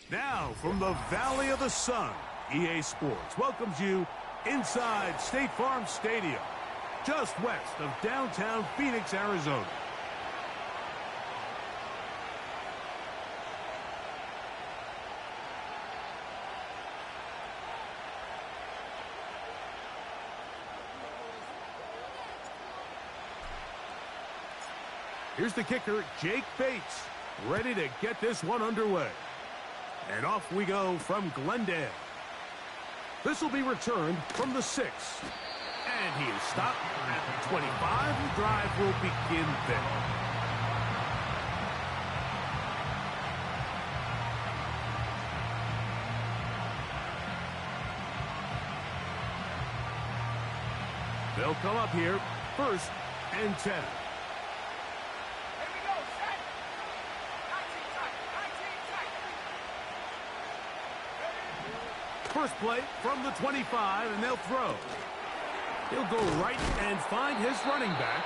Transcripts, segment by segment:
Now, from the Valley of the Sun, EA Sports welcomes you inside State Farm Stadium, just west of downtown Phoenix, Arizona. Here's the kicker, Jake Bates, ready to get this one underway. And off we go from Glendale. This will be returned from the 6. And he is stopped at the 25. The drive will begin there. They'll come up here, 1st and 10. First play from the 25, and they'll throw. He'll go right and find his running back.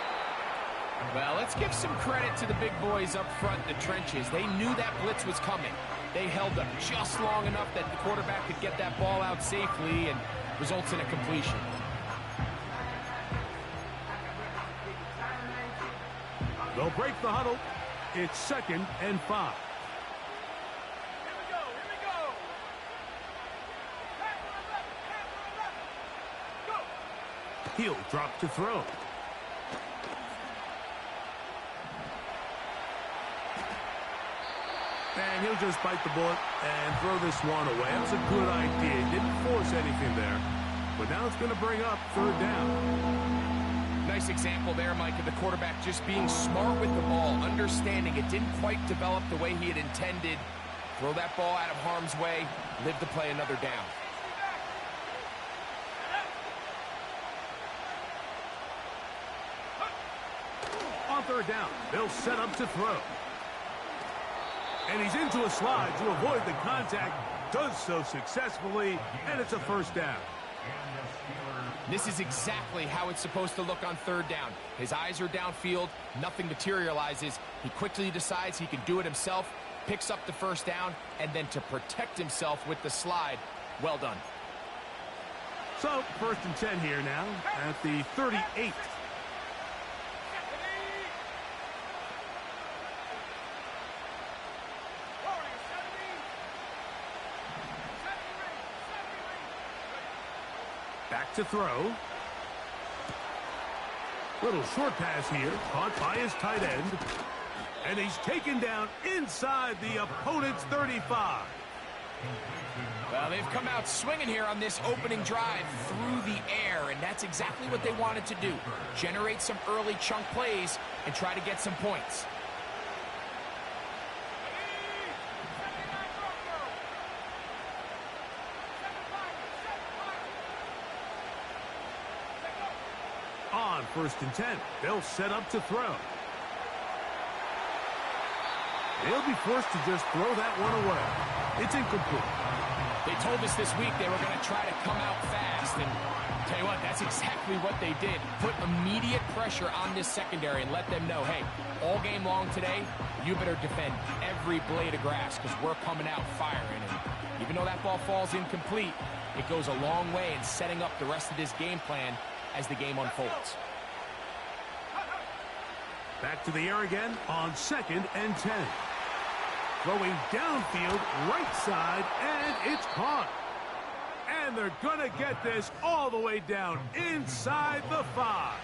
Well, let's give some credit to the big boys up front in the trenches. They knew that blitz was coming. They held up just long enough that the quarterback could get that ball out safely and results in a completion. They'll break the huddle. It's 2nd and 5. He'll drop to throw. And he'll just bite the bullet and throw this one away. That was a good idea. He didn't force anything there. But now it's going to bring up 3rd down. Nice example there, Mike, of the quarterback just being smart with the ball, understanding it didn't quite develop the way he had intended. Throw that ball out of harm's way, live to play another down. On 3rd down, they'll set up to throw. And he's into a slide to avoid the contact. Does so successfully, and it's a 1st down. This is exactly how it's supposed to look on 3rd down. His eyes are downfield, nothing materializes. He quickly decides he can do it himself, picks up the 1st down, and then to protect himself with the slide, well done. So, 1st and 10 here now at the 38. Back to throw. Little short pass here, caught by his tight end. And he's taken down inside the opponent's 35. Well, they've come out swinging here on this opening drive through the air, and that's exactly what they wanted to do. Generate some early chunk plays and try to get some points. On 1st and 10, they'll set up to throw. They'll be forced to just throw that one away. It's incomplete. They told us this week they were going to try to come out fast, and tell you what, that's exactly what they did. Put immediate pressure on this secondary and let them know, hey, all game long today, you better defend every blade of grass because we're coming out firing. And even though that ball falls incomplete, it goes a long way in setting up the rest of this game plan as the game unfolds. Back to the air again on 2nd and 10. Throwing downfield, right side, and it's caught. And they're going to get this all the way down inside the 5.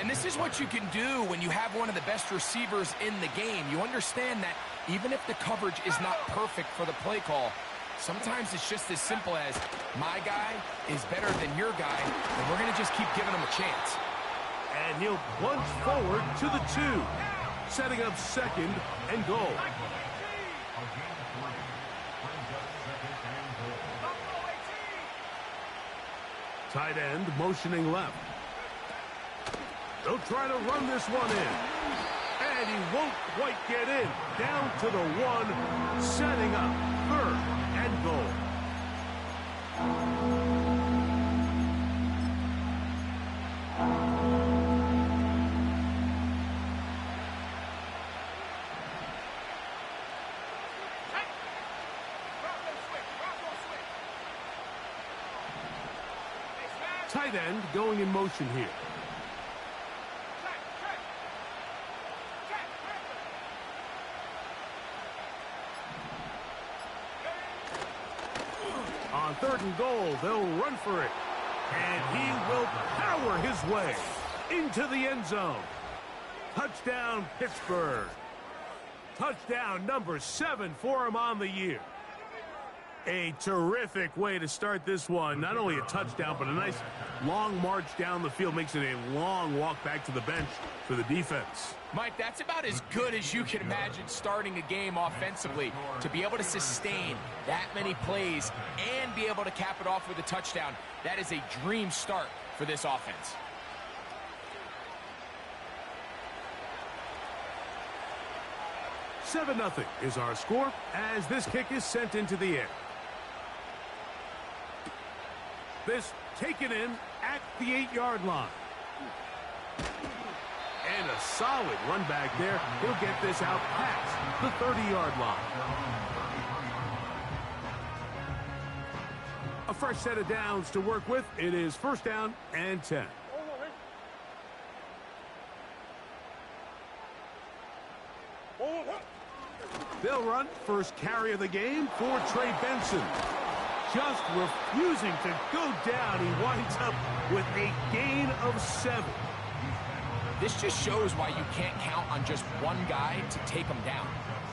And this is what you can do when you have one of the best receivers in the game. You understand that even if the coverage is not perfect for the play call, sometimes it's just as simple as my guy is better than your guy, and we're going to just keep giving him a chance. And he'll plunge forward to the 2, setting up 2nd and goal. Tight end motioning left. They'll try to run this one in. And he won't quite get in. Down to the 1, setting up 3rd and goal. tight end going in motion here. On 3rd and goal, they'll run for it. And he will power his way into the end zone. Touchdown, Pittsburgh. Touchdown number 7 for him on the year. A terrific way to start this one. Not only a touchdown, but a nice long march down the field. Makes it a long walk back to the bench for the defense. Mike, that's about as good as you can imagine starting a game offensively. To be able to sustain that many plays and be able to cap it off with a touchdown, that is a dream start for this offense. Seven 0 is our score as this kick is sent into the air. This taken in at the 8-yard line. And a solid run back there. He'll get this out past the 30-yard line. A fresh set of downs to work with. It is 1st down and 10. They'll run first carry of the game for Trey Benson. Just refusing to go down. He winds up with a gain of 7. This just shows why you can't count on just one guy to take him down.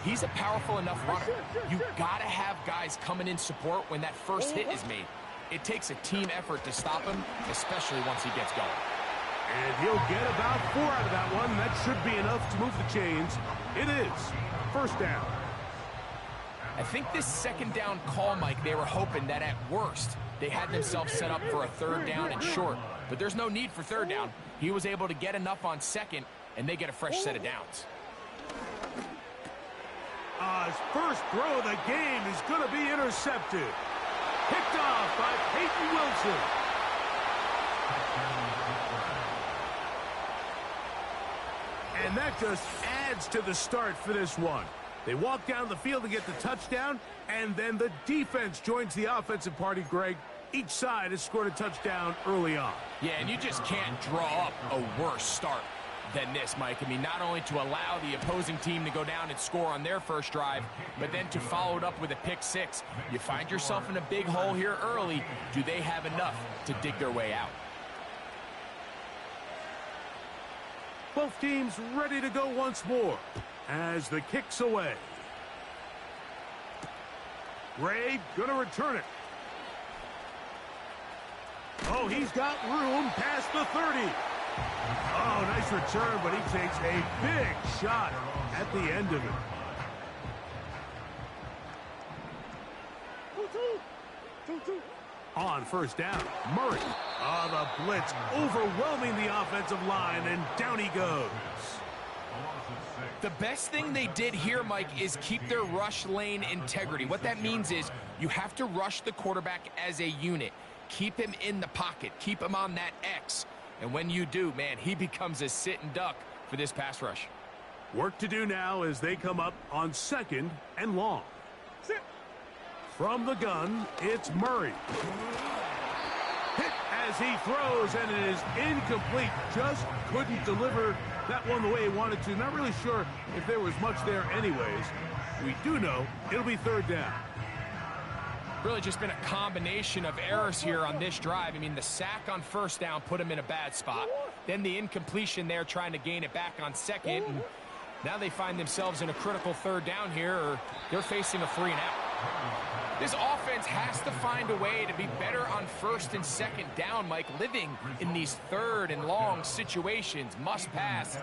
He's a powerful enough runner. You gotta have guys coming in support when that first hit is made. It takes a team effort to stop him, especially once he gets going. And he'll get about 4 out of that one. That should be enough to move the chains. It is 1st down. I think this 2nd down call, Mike, they were hoping that at worst they had themselves set up for a 3rd down and short. But there's no need for 3rd down. He was able to get enough on 2nd, and they get a fresh set of downs. His first throw of the game is going to be intercepted. Picked off by Peyton Wilson. And that just adds to the start for this one. They walk down the field to get the touchdown, and then the defense joins the offensive party, Greg. Each side has scored a touchdown early on. Yeah, and you just can't draw up a worse start than this, Mike. I mean, not only to allow the opposing team to go down and score on their first drive, but then to follow it up with a pick 6. You find yourself in a big hole here early. Do they have enough to dig their way out? Both teams ready to go once more as the kick's away. Ray gonna return it. Oh, he's got room past the 30. Oh, nice return, but he takes a big shot at the end of it. On 1st down, Murray. The blitz overwhelming the offensive line, and down he goes. The best thing they did here, Mike, is keep their rush lane integrity. What that means is you have to rush the quarterback as a unit. Keep him in the pocket. Keep him on that X. And when you do, man, he becomes a sit and duck for this pass rush. Work to do now as they come up on 2nd and long. From the gun, it's Murray. Hit as he throws, and it is incomplete. Just couldn't deliver that one the way he wanted to. Not really sure if there was much there anyways. We do know it'll be 3rd down. Really just been a combination of errors here on this drive. I mean, the sack on 1st down put him in a bad spot. Then the incompletion there trying to gain it back on 2nd. And now they find themselves in a critical 3rd down here, or they're facing a 3 and out. This offense has to find a way to be better on 1st and 2nd down, Mike. Living in these 3rd and long situations, must pass,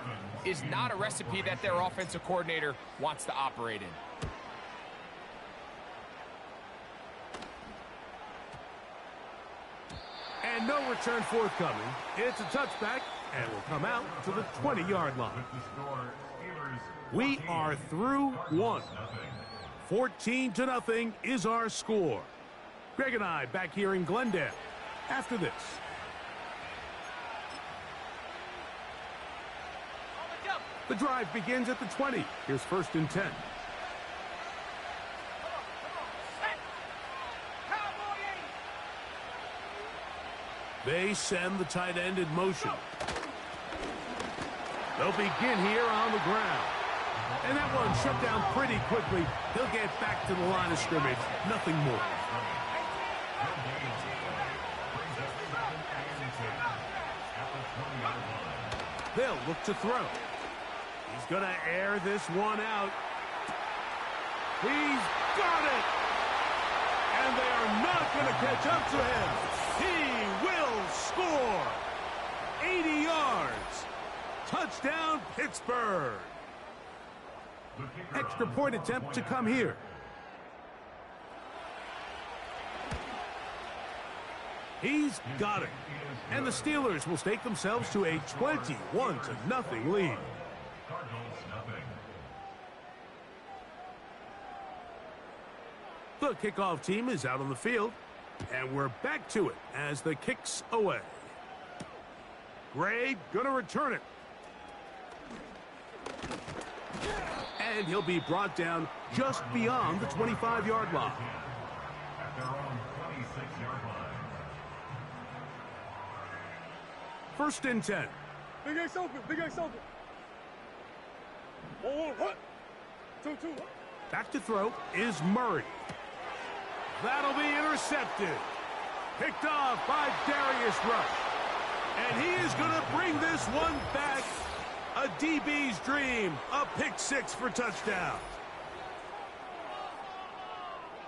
is not a recipe that their offensive coordinator wants to operate in. And no return forthcoming. It's a touchback, and will come out to the 20-yard line. We are through one. 14-0 is our score. Greg and I back here in Glendale after this. The drive begins at the 20. Here's 1st and 10. They send the tight end in motion. They'll begin here on the ground. And that one shut down pretty quickly. He'll get back to the line of scrimmage. Nothing more. They'll look to throw. He's going to air this one out. He's got it! And they are not going to catch up to him. He will score. 80 yards. Touchdown, Pittsburgh. Extra point attempt to come here. He's got it. And the Steelers will stake themselves to a 21-0 lead. The kickoff team is out on the field, and we're back to it as the kick's away. Gray gonna return it. And he'll be brought down just beyond the 25-yard line. First and 10. Big X open, Big X open. 1-1, 2-2. Back to throw is Murray. That'll be intercepted. Picked off by Darius Rush. And he is going to bring this one back. A DB's dream. A pick six for touchdown.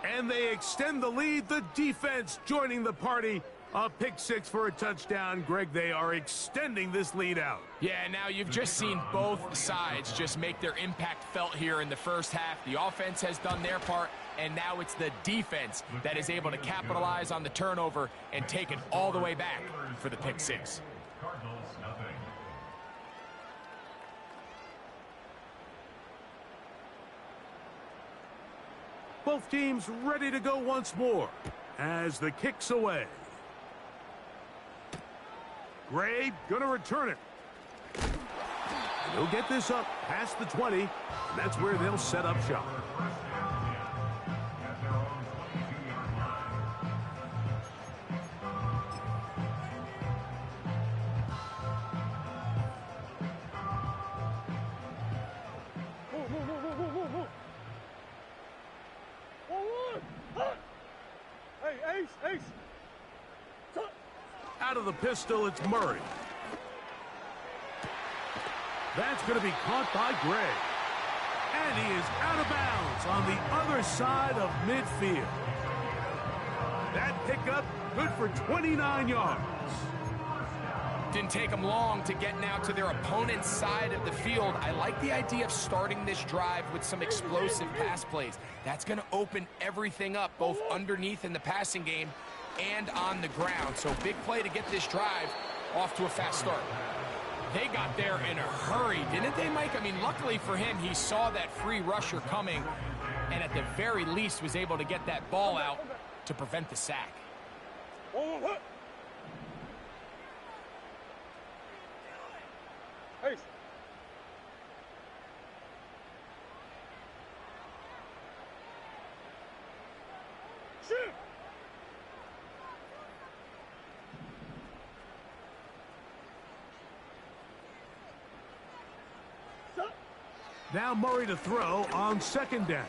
And they extend the lead. The defense joining the party. A pick six for a touchdown. Greg, they are extending this lead out. Yeah, now you've just seen both sides just make their impact felt here in the first half. The offense has done their part, and now it's the defense that is able to capitalize on the turnover and take it all the way back for the pick six. Both teams ready to go once more as the kick's away. Gray gonna return it. And he'll get this up past the 20, and that's where they'll set up shop. Hey, Ace. Out of the pistol, it's Murray. That's going to be caught by Gray. And he is out of bounds on the other side of midfield. That pickup good for 29 yards. Didn't take them long to get now to their opponent's side of the field. I like the idea of starting this drive with some explosive pass plays. That's going to open everything up, both underneath in the passing game and on the ground. So big play to get this drive off to a fast start. They got there in a hurry, didn't they, Mike? I mean, luckily for him, he saw that free rusher coming and at the very least was able to get that ball out to prevent the sack. Ace. Shoot. Now Murray to throw on second down.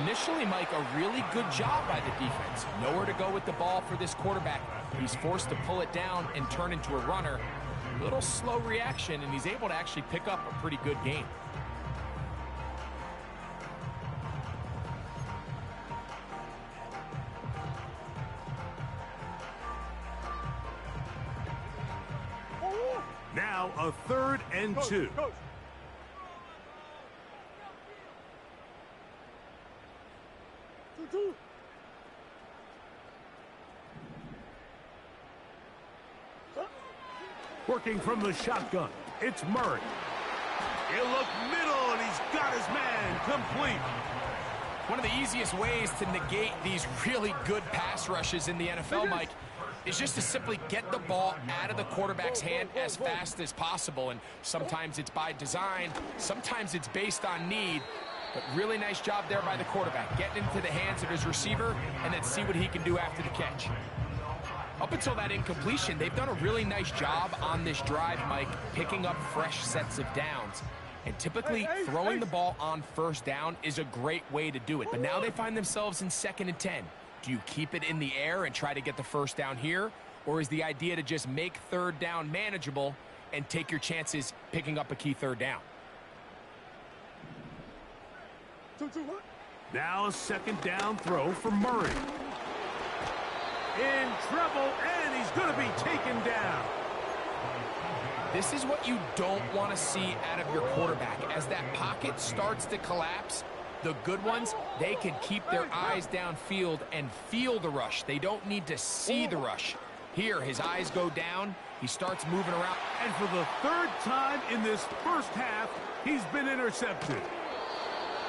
Initially, Mike, a really good job by the defense. Nowhere to go with the ball for this quarterback. He's forced to pull it down and turn into a runner. A little slow reaction, and he's able to actually pick up a pretty good game. Now a 3rd and 2. Coach. Two. Working from the shotgun, it's Murray. He'll look middle, and he's got his man complete. One of the easiest ways to negate these really good pass rushes in the NFL, Mike, is just to simply get the ball out of the quarterback's hand as fast as possible. And sometimes it's by design, sometimes it's based on need. But really nice job there by the quarterback, getting into the hands of his receiver and then see what he can do after the catch. Up until that incompletion, they've done a really nice job on this drive, Mike, picking up fresh sets of downs. And typically, throwing the ball on first down is a great way to do it. But now they find themselves in 2nd and 10. Do you keep it in the air and try to get the first down here? Or is the idea to just make 3rd down manageable and take your chances picking up a key 3rd down? Now a 2nd down throw for Murray. In trouble, and he's going to be taken down. This is what you don't want to see out of your quarterback. As that pocket starts to collapse, the good ones, they can keep their eyes downfield and feel the rush. They don't need to see the rush. Here, his eyes go down. He starts moving around. And for the 3rd time in this first half, he's been intercepted.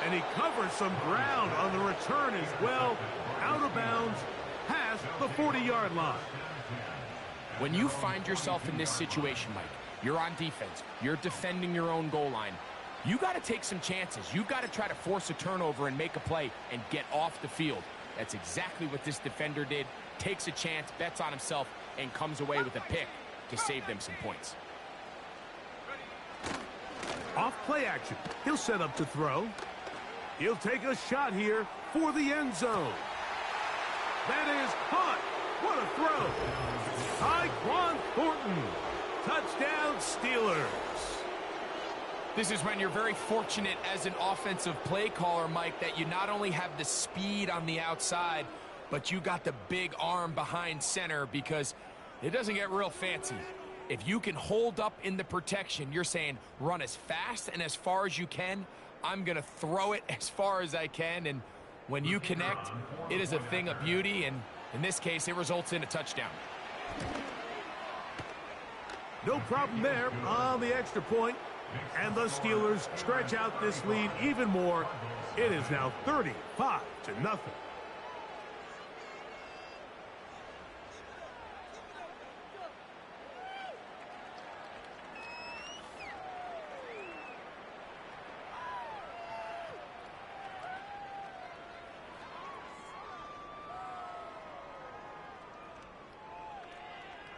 And he covers some ground on the return as well. Out of bounds, past the 40-yard line. When you find yourself in this situation, Mike, you're on defense, you're defending your own goal line, you got to take some chances. You got to try to force a turnover and make a play and get off the field. That's exactly what this defender did. Takes a chance, bets on himself, and comes away with a pick to save them some points. Off play action. He'll set up to throw. He'll take a shot here for the end zone. That is caught. What a throw. Tyquan Thornton. Touchdown, Steelers. This is when you're very fortunate as an offensive play caller, Mike, that you not only have the speed on the outside, but you got the big arm behind center, because it doesn't get real fancy. If you can hold up in the protection, you're saying run as fast and as far as you can. I'm going to throw it as far as I can, and when you connect, it is a thing of beauty, and in this case, it results in a touchdown. No problem there on the extra point, and the Steelers stretch out this lead even more. It is now 35-0.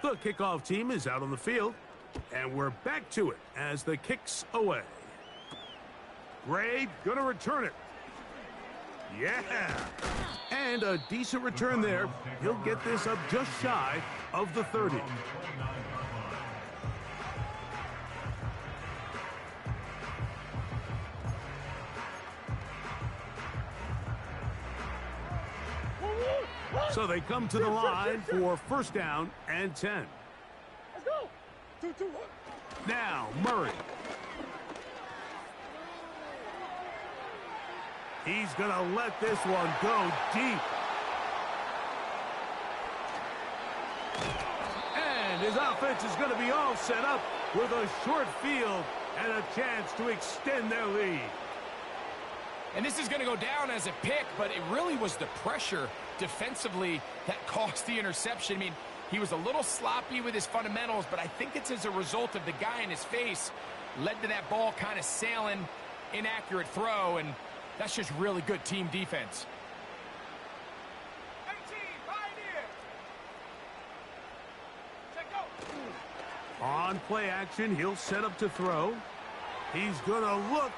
The kickoff team is out on the field, and we're back to it as the kick's away. Gray gonna return it. Yeah! And a decent return there. He'll get this up just shy of the 30. So they come to the line for 1st down and 10. Let's go. 2, 1. Now, Murray. He's going to let this one go deep. And his offense is going to be all set up with a short field and a chance to extend their lead. And this is going to go down as a pick, but it really was the pressure defensively that caused the interception. I mean, he was a little sloppy with his fundamentals, but I think it's as a result of the guy in his face led to that ball kind of sailing, inaccurate throw, and that's just really good team defense. 18, right here. Check go. On play action, he'll set up to throw. He's going to look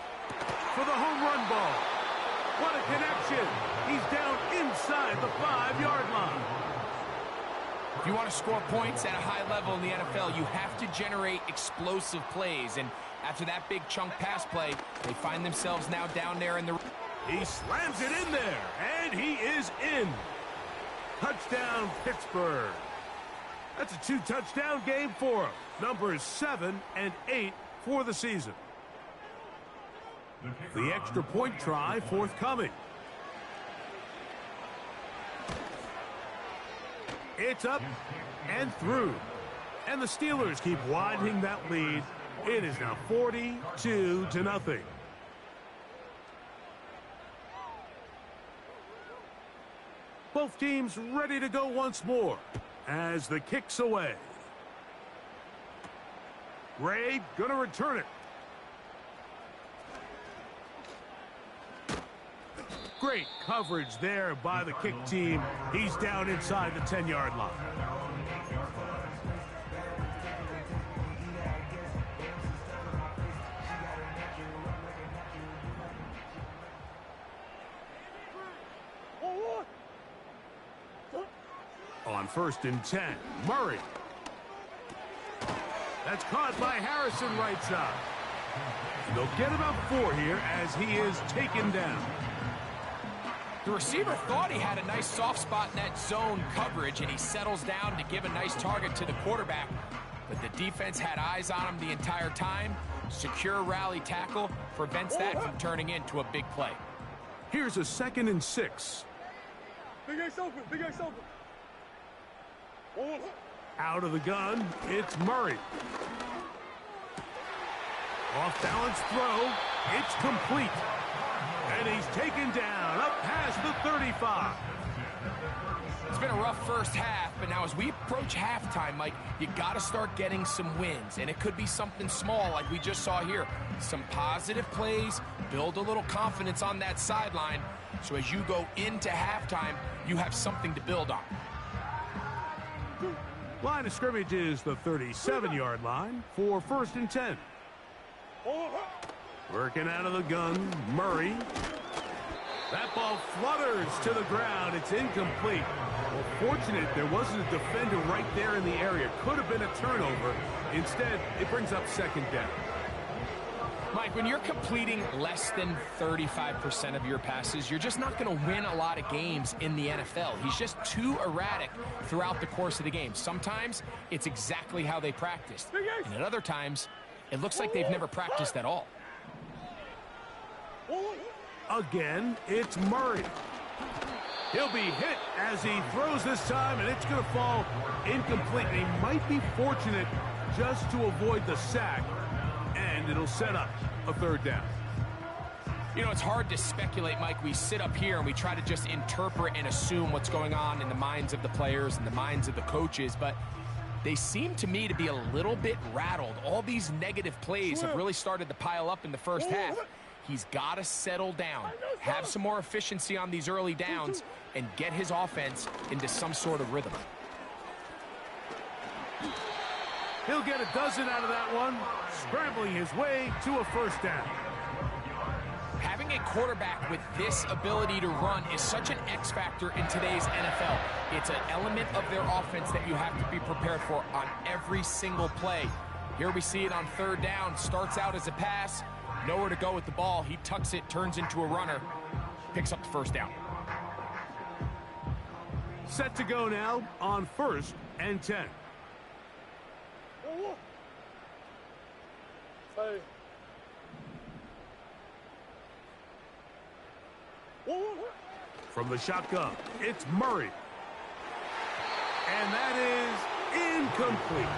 for the home run ball. What a connection. He's down inside the 5-yard line. If you want to score points at a high level in the NFL, you have to generate explosive plays. And after that big chunk pass play, they find themselves now down there in the... He slams it in there, and he is in. Touchdown, Pittsburgh. That's a 2-touchdown game for him. Numbers 7 and 8 for the season. The extra point try forthcoming. It's up and through. And the Steelers keep widening that lead. It is now 42-0. Both teams ready to go once more as the kick's away. Gray gonna return it. Great coverage there by the kick team. He's down inside the 10-yard line. On 1st and 10, Murray. That's caught by Harrison right side. And they'll get about 4 here as he is taken down. The receiver thought he had a nice soft spot in that zone coverage, and he settles down to give a nice target to the quarterback. But the defense had eyes on him the entire time. Secure rally tackle prevents that from turning into a big play. Here's a 2nd and 6. Big Ace open, Big Ace open. Out of the gun, it's Murray. Off balance throw, it's complete. And he's taken down up past the 35. It's been a rough first half, but now as we approach halftime, Mike, you got to start getting some wins. And it could be something small like we just saw here. Some positive plays, build a little confidence on that sideline. So as you go into halftime, you have something to build on. Line of scrimmage is the 37-yard line for 1st and 10. Working out of the gun, Murray. That ball flutters to the ground. It's incomplete. Well, fortunate there wasn't a defender right there in the area. Could have been a turnover. Instead, it brings up 2nd down. Mike, when you're completing less than 35% of your passes, you're just not going to win a lot of games in the NFL. He's just too erratic throughout the course of the game. Sometimes it's exactly how they practiced. And at other times, it looks like they've never practiced at all. Again, it's Murray. He'll be hit as he throws this time, and it's going to fall incomplete. And he might be fortunate just to avoid the sack, and it'll set up a 3rd down. You know, it's hard to speculate, Mike. We sit up here and we try to just interpret and assume what's going on in the minds of the players and the minds of the coaches, but they seem to me to be a little bit rattled. All these negative plays have really started to pile up in the first half. He's got to settle down, have some more efficiency on these early downs, and get his offense into some sort of rhythm. He'll get a dozen out of that one, scrambling his way to a 1st down. Having a quarterback with this ability to run is such an X factor in today's NFL. It's an element of their offense that you have to be prepared for on every single play. Here we see it on 3rd down. Starts out as a pass. Nowhere to go with the ball. He tucks it, turns into a runner, picks up the 1st down. Set to go now on 1st and 10. From the shotgun, it's Murray. And that is incomplete.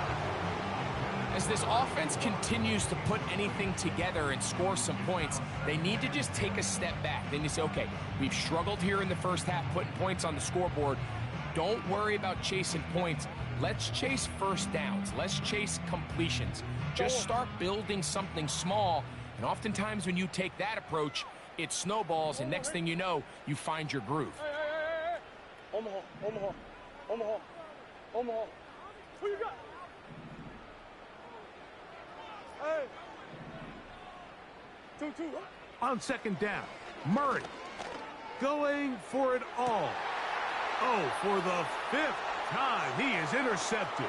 As this offense continues to put anything together and score some points, they need to just take a step back. They need to say, okay, we've struggled here in the first half putting points on the scoreboard. Don't worry about chasing points. Let's chase 1st downs. Let's chase completions. Just start building something small. And oftentimes when you take that approach, it snowballs, and next thing you know, you find your groove. Hey. Omaha. Who you got? Hey. 2-2. On 2nd down, Murray going for it all. Oh, for the 5th time, he is intercepted.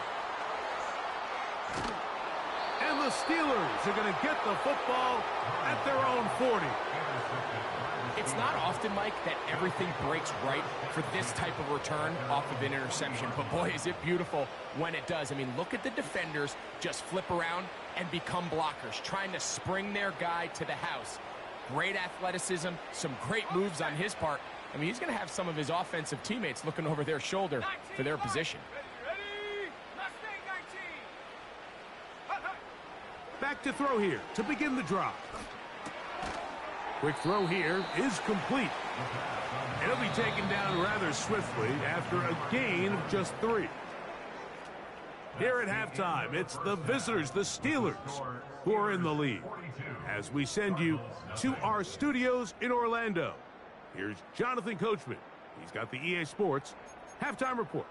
And the Steelers are going to get the football at their own 40. It's not often, Mike, that everything breaks right for this type of return off of an interception. But, boy, is it beautiful when it does. I mean, look at the defenders just flip around and become blockers, trying to spring their guy to the house. Great athleticism, some great moves on his part. I mean, he's going to have some of his offensive teammates looking over their shoulder for their position. Ready? Mustang 19. Back to throw here to begin the drive. Quick throw here is complete. It'll be taken down rather swiftly after a gain of just 3. Here at halftime, it's the visitors, the Steelers, who are in the lead. As we send you to our studios in Orlando, Here's Jonathan Coachman. He's got the EA Sports halftime report.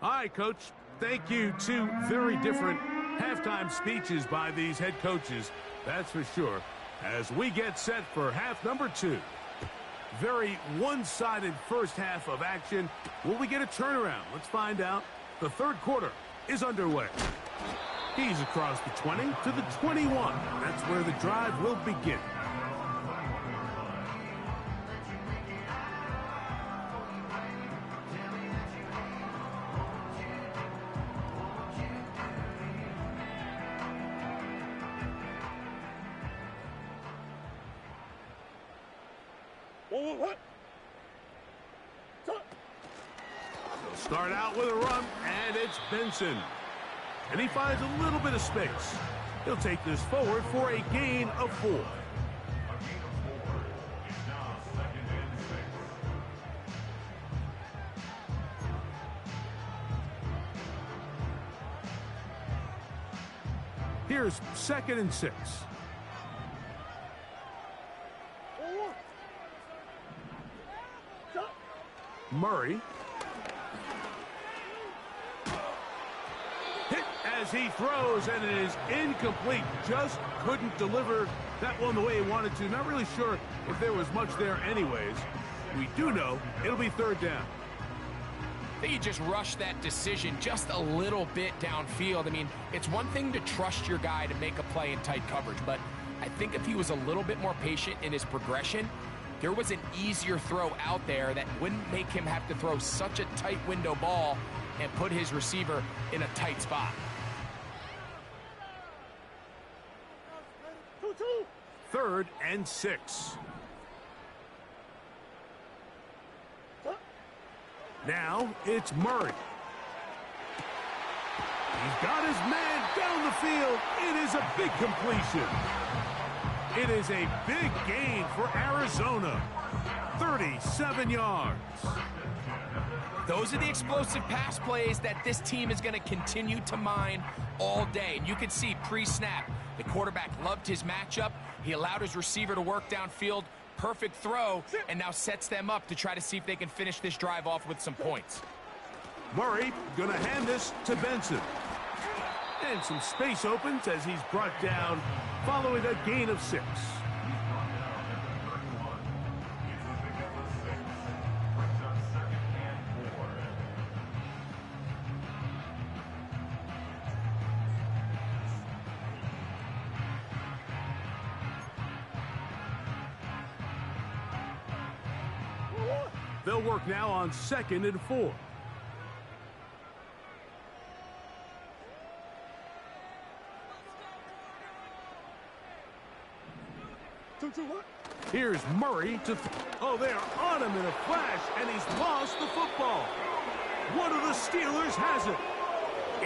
Hi, Coach. Thank you. Two very different halftime speeches by these head coaches, that's for sure, as we get set for half number 2. Very one-sided first half of action. Will we get a turnaround? Let's find out. The third quarter is underway. He's across the 20 to the 21. That's where the drive will begin. What? They'll start out with a run, and it's Benson. And he finds a little bit of space. He'll take this forward for a gain of 4. Here's 2nd and 6. Murray. Hit as he throws, and it is incomplete. Just couldn't deliver that one the way he wanted to. Not really sure if there was much there anyways. We do know it'll be 3rd down. I think he just rushed that decision just a little bit downfield. I mean, it's one thing to trust your guy to make a play in tight coverage, but I think if he was a little bit more patient in his progression, there was an easier throw out there that wouldn't make him have to throw such a tight window ball and put his receiver in a tight spot. 3rd and 6. Now it's Murray. He's got his man down the field. It is a big completion. It is a big gain for Arizona. 37 yards. Those are the explosive pass plays that this team is going to continue to mine all day. And you can see pre-snap, the quarterback loved his matchup. He allowed his receiver to work downfield. Perfect throw, and now sets them up to try to see if they can finish this drive off with some points. Murray going to hand this to Benson. And some space opens as he's brought down following a gain of 6. They'll work now on 2nd and 4. Here's Murray to oh, they're on him in a flash, and he's lost the football. One of the Steelers has it.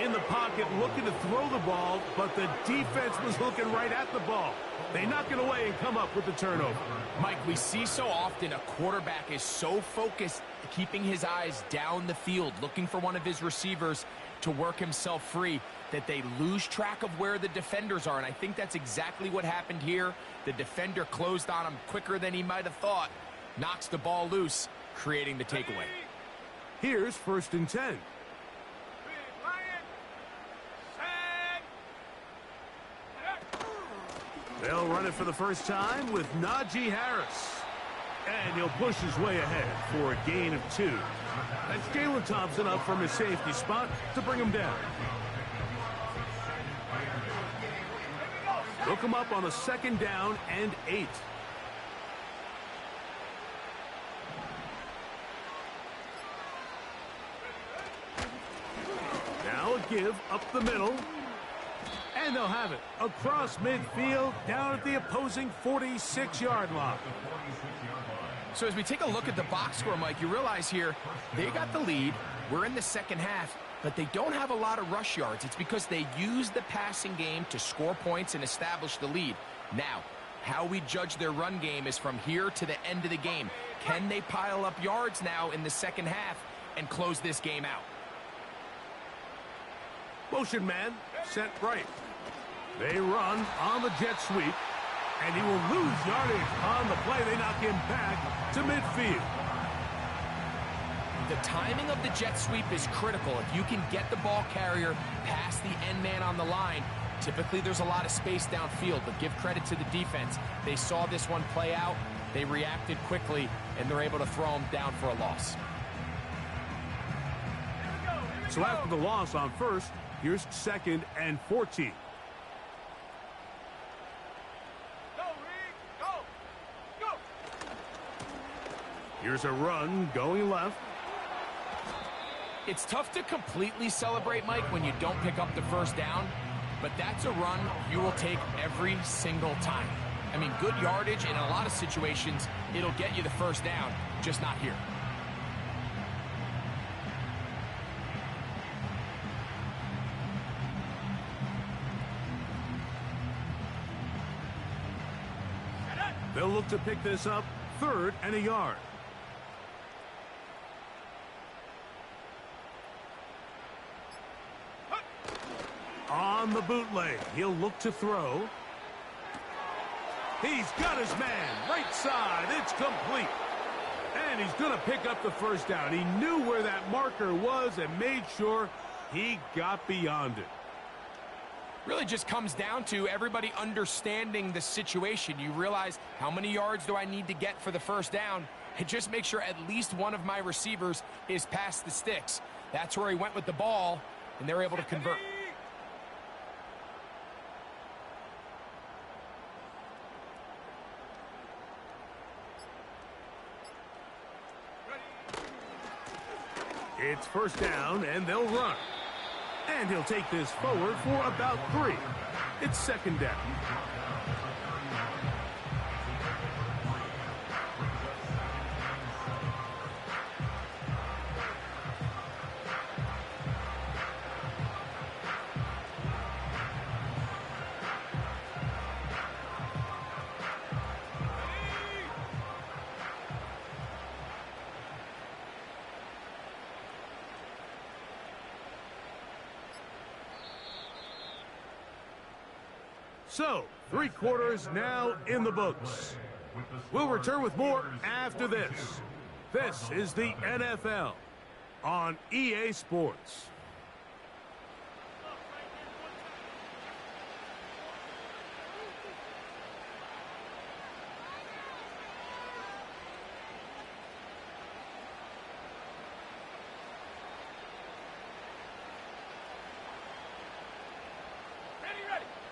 In the pocket, looking to throw the ball, but the defense was looking right at the ball. They knock it away and come up with the turnover. Mike, we see so often a quarterback is so focused, keeping his eyes down the field, looking for one of his receivers to work himself free, that they lose track of where the defenders are. And I think that's exactly what happened here. The defender closed on him quicker than he might have thought, knocks the ball loose, creating the takeaway. Here's 1st and 10. They'll run it for the first time with Najee Harris. And he'll push his way ahead for a gain of 2. That's Jalen Thompson up from his safety spot to bring him down. They'll come up on a 2nd down and 8. Now a give up the middle. And they'll have it across midfield down at the opposing 46-yard line. So as we take a look at the box score, Mike, you realize here they got the lead. We're in the second half, but they don't have a lot of rush yards. It's because they use the passing game to score points and establish the lead. Now, how we judge their run game is from here to the end of the game. Can they pile up yards now in the second half and close this game out? Motion man, set right. They run on the jet sweep, and he will lose yardage on the play. They knock him back to midfield. The timing of the jet sweep is critical. If you can get the ball carrier past the end man on the line, typically there's a lot of space downfield, but give credit to the defense. They saw this one play out, they reacted quickly, and they're able to throw him down for a loss. So after the loss on first, here's 2nd and 14. Go, Reed! Go! Go! Here's a run going left. It's tough to completely celebrate, Mike, when you don't pick up the first down, but that's a run you will take every single time. I mean, good yardage, and in a lot of situations, it'll get you the first down, just not here. They'll look to pick this up, 3rd and a yard. On the bootleg, he'll look to throw. He's got his man, right side, it's complete. And he's going to pick up the first down. He knew where that marker was and made sure he got beyond it. Really just comes down to everybody understanding the situation. You realize, how many yards do I need to get for the first down? And just make sure at least one of my receivers is past the sticks. That's where he went with the ball, and they're able to convert. It's first down, and they'll run. And he'll take this forward for about 3. It's 2nd down. So, 3 quarters now in the books. We'll return with more after this. This is the NFL on EA Sports.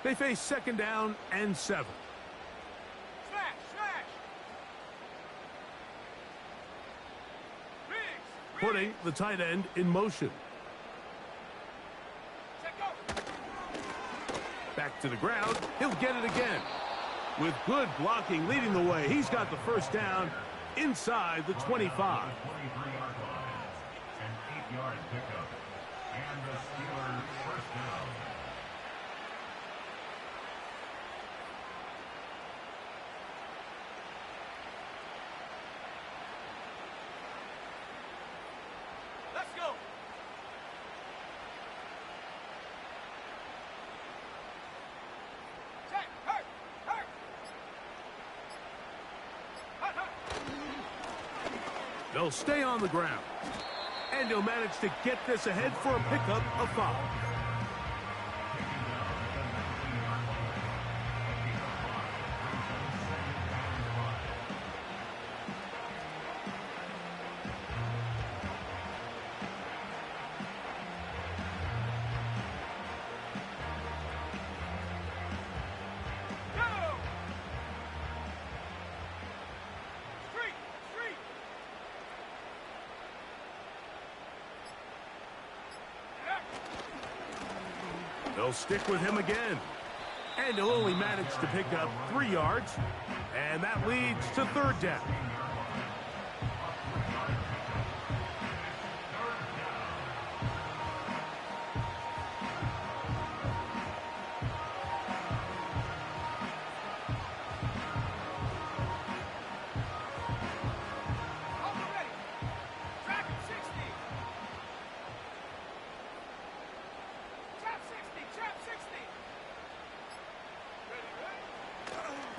They face 2nd down and 7. Smash! Smash! Riggs! Putting the tight end in motion. Set go! Back to the ground. He'll get it again. With good blocking leading the way, he's got the first down inside the 25. 23-yard line. An 8-yard pickup. And the Steelers first down. Let's go! Check! Hurt! Hurt! Hurt! Hurt! They'll stay on the ground. And he'll manage to get this ahead for a pickup of 5. Go! Street! Street! They'll stick with him again. And he'll only manage to pick up 3 yards. And that leads to 3rd down. Almost ready! Track him 60! Trap 60! Trap 60!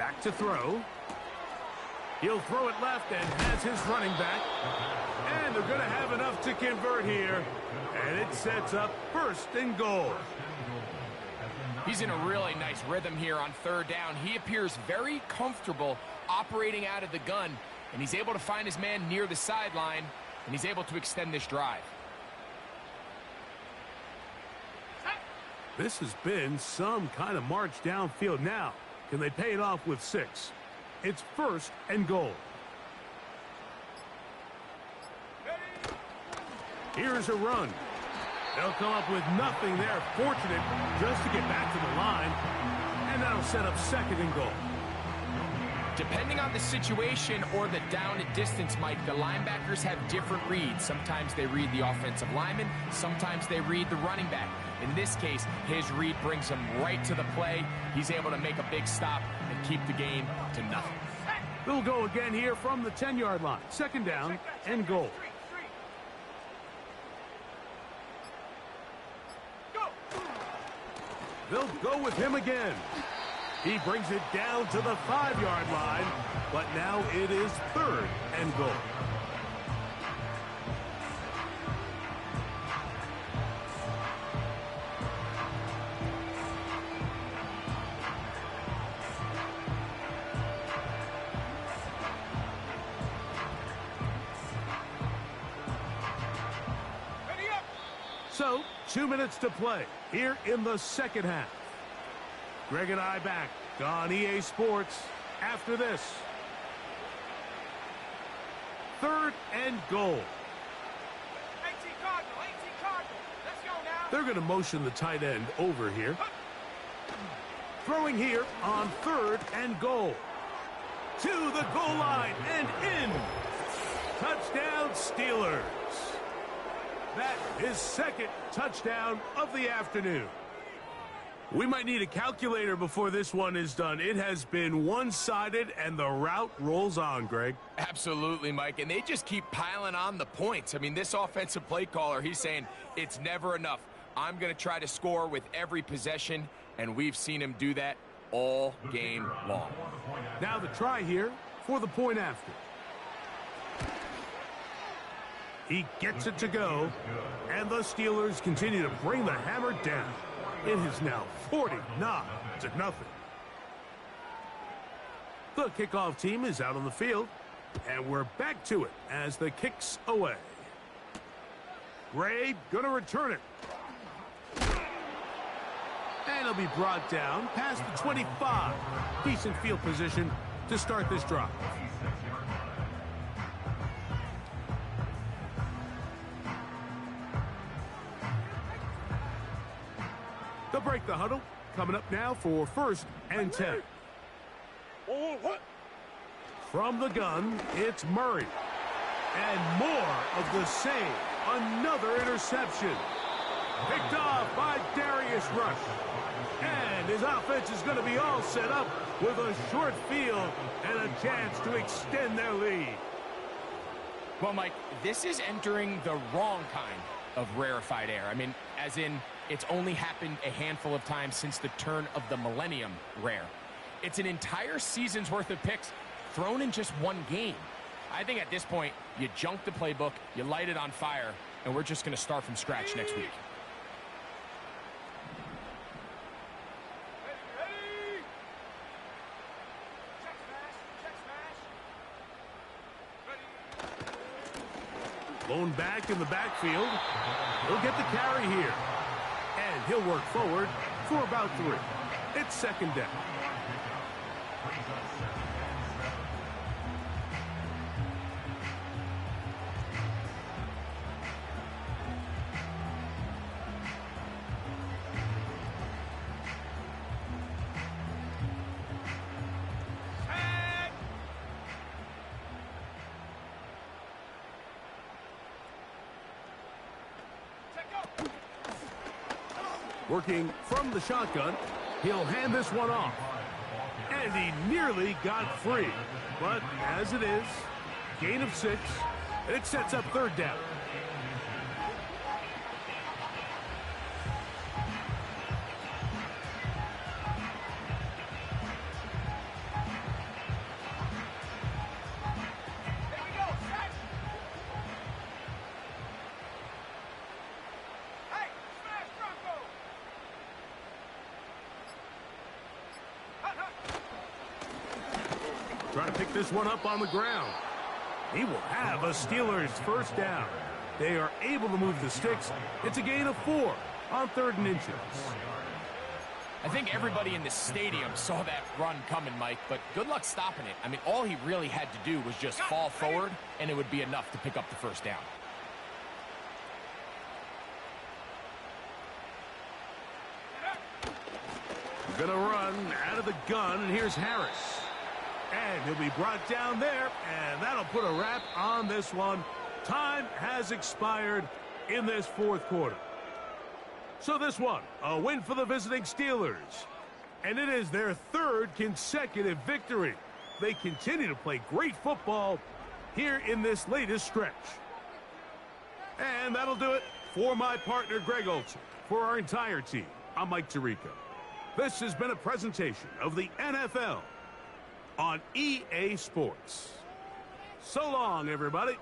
Back to throw. He'll throw it left and has his running back. And they're going to have enough to convert here. And it sets up 1st and goal. He's in a really nice rhythm here on 3rd down. He appears very comfortable operating out of the gun, and he's able to find his man near the sideline, and he's able to extend this drive. This has been some kind of march downfield. Now, can they pay it off with 6? It's 1st and goal. Here's a run. They'll come up with nothing there. Fortunate just to get back to the line. And that'll set up 2nd and goal. Depending on the situation or the down and distance, Mike, the linebackers have different reads. Sometimes they read the offensive lineman. Sometimes they read the running back. In this case, his read brings him right to the play. He's able to make a big stop and keep the game to nothing. They'll go again here from the 10-yard line. 2nd down and goal. They'll go with him again. He brings it down to the 5-yard line, but now it is 3rd and goal. So, 2 minutes to play here in the 2nd half. Greg and I back on EA Sports after this. 3rd and goal. 18 Cardinal, 18 Cardinal. Let's go now. They're going to motion the tight end over here. Throwing here on 3rd and goal. To the goal line and in. Touchdown Steelers. That is 2nd touchdown of the afternoon. We might need a calculator before this one is done. It has been one-sided, and the route rolls on, Greg. Absolutely, Mike, and they just keep piling on the points. I mean, this offensive play caller, he's saying it's never enough. I'm going to try to score with every possession, and we've seen him do that all game long. Now the try here for the point after. He gets it to go, and the Steelers continue to bring the hammer down. It is now 49-0. The kickoff team is out on the field, and we're back to it as the kick's away. Gray gonna return it. And he'll be brought down past the 25. Decent field position to start this drive. They'll break the huddle. Coming up now for 1st and 10. From the gun, it's Murray. And more of the same. Another interception. Picked off by Darius Rush. And his offense is going to be all set up with a short field and a chance to extend their lead. Well, Mike, this is entering the wrong kind of rarefied air. I mean, as in, it's only happened a handful of times since the turn of the millennium rare. It's an entire season's worth of picks thrown in just one game. I think at this point, you junk the playbook, you light it on fire, and we're just going to start from scratch next week. Ready. Check smash. Ready. Lone back in the backfield. He'll get the carry here. And he'll work forward for about 3. It's 2nd down. Working from the shotgun, he'll hand this one off. And he nearly got free. But as it is, gain of 6, and it sets up 3rd down. pick this one up on the ground. He will have a Steelers first down. They are able to move the sticks. It's a gain of 4 on 3rd and inches. I think everybody in the stadium saw that run coming, Mike, but good luck stopping it. I mean, all he really had to do was just fall forward, and it would be enough to pick up the first down. Gonna run out of the gun, and here's Harris. And he'll be brought down there, and that'll put a wrap on this one. Time has expired in this 4th quarter. So this one, a win for the visiting Steelers. And it is their 3rd consecutive victory. They continue to play great football here in this latest stretch. And that'll do it for my partner, Greg Olson. For our entire team, I'm Mike Tirico. This has been a presentation of the NFL on EA Sports. So long, everybody.